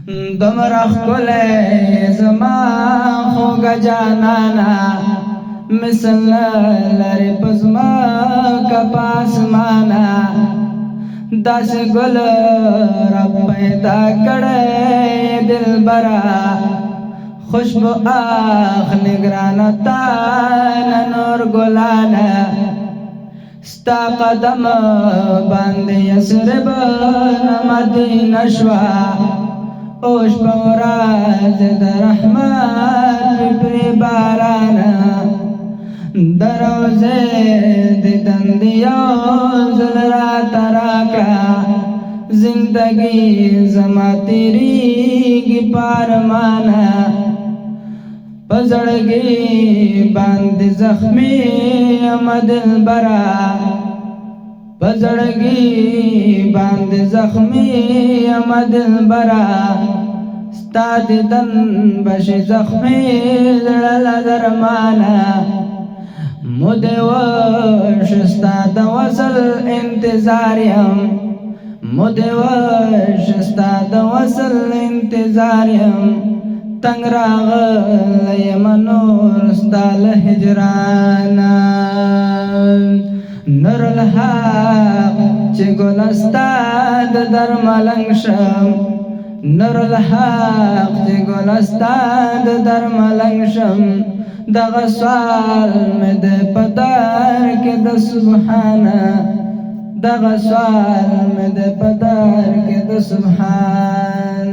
دمرا ښکلی زما خوږه جانانا مثل لرې په ځمکه په اسمانه داسې ګل رب پیدا کړی دلبره خوشبو اخلي ګرانه تا نه نور ګلانه ستا قدم باندې یثرب نه مدینه شوه اوش په ورځ د رحمت پرې بارانه د روضې دیدن د یو ځل راته راکړه زندګي زما تېرېږي په ارمانه په زړګي باندې زخمي یم دلبره په زړګي باندې زخمي یم دلبره ستا دیدن بشي زخمي زړه له درمانه مودې وشي ستا د وصل انتظار یم مودې وشي ستا د وصل انتظار یم تنگ راغلی یم نور ستا له هجرانه نور الحق چې ګله ستا د درملنګ شم نور الحق چې ګله ستا د درملنګ شم دغه سوال مې د په در کې د سبحانه دغه سوال مې د په در کې د سبحانه